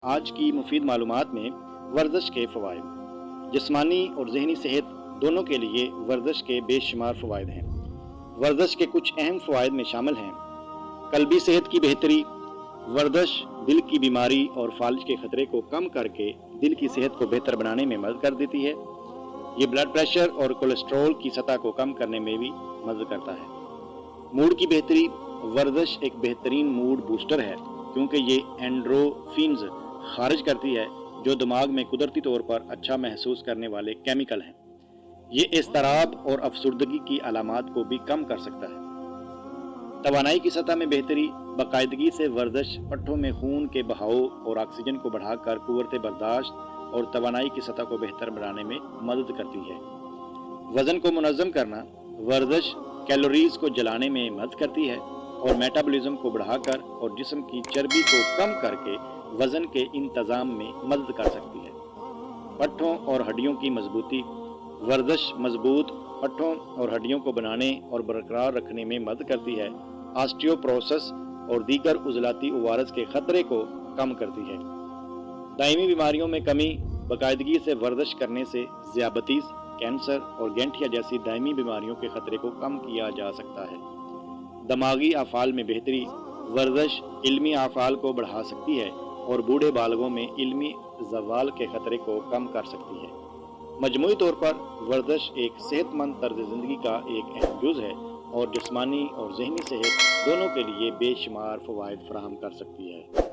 آج کی مفید معلومات میں ورزش کے فوائد۔ جسمانی اور ذہنی صحت دونوں کے لیے ورزش کے بے شمار فوائد ہیں۔ ورزش کے کچھ اہم فوائد میں شامل ہیں: قلبی صحت کی بہتری۔ ورزش دل کی بیماری اور فالج کے خطرے کو کم کر کے دل کی صحت کو بہتر بنانے میں مدد کر دیتی ہے۔ یہ بلڈ پریشر اور کولیسٹرول کی سطح کو کم کرنے میں بھی مدد کرتا ہے۔ موڈ کی بہتری۔ ورزش ایک بہترین موڈ بوسٹر ہے کیونکہ یہ اینڈروفینز خارج کرتی ہے جو دماغ میں قدرتی طور پر اچھا محسوس کرنے والے کیمیکل ہیں۔ یہ اضطراب اور افسردگی کی علامات کو بھی کم کر سکتا ہے۔ توانائی کی سطح میں بہتری۔ باقاعدگی سے ورزش پٹھوں میں خون کے بہاؤ اور آکسیجن کو بڑھا کر قوت برداشت اور توانائی کی سطح کو بہتر بنانے میں مدد کرتی ہے۔ وزن کو منظم کرنا۔ ورزش کیلوریز کو جلانے میں مدد کرتی ہے اور میٹابولزم کو بڑھا کر اور جسم کی چربی کو کم کر کے وزن کے انتظام میں مدد کر سکتی ہے۔ پٹھوں اور ہڈیوں کی مضبوطی۔ ورزش مضبوط پٹھوں اور ہڈیوں کو بنانے اور برقرار رکھنے میں مدد کرتی ہے۔ آسٹیوپروسس اور دیگر عضلاتی عوارض کے خطرے کو کم کرتی ہے۔ دائمی بیماریوں میں کمی۔ باقاعدگی سے ورزش کرنے سے ذیابیطس، کینسر اور گینٹھیا جیسی دائمی بیماریوں کے خطرے کو کم کیا جا سکتا ہے۔ دماغی افعال میں بہتری۔ ورزش علمی افعال کو بڑھا سکتی ہے اور بوڑھے بالغوں میں علمی زوال کے خطرے کو کم کر سکتی ہے۔ مجموعی طور پر ورزش ایک صحت مند طرز زندگی کا ایک اہم جز ہے اور جسمانی اور ذہنی صحت دونوں کے لیے بے شمار فوائد فراہم کر سکتی ہے۔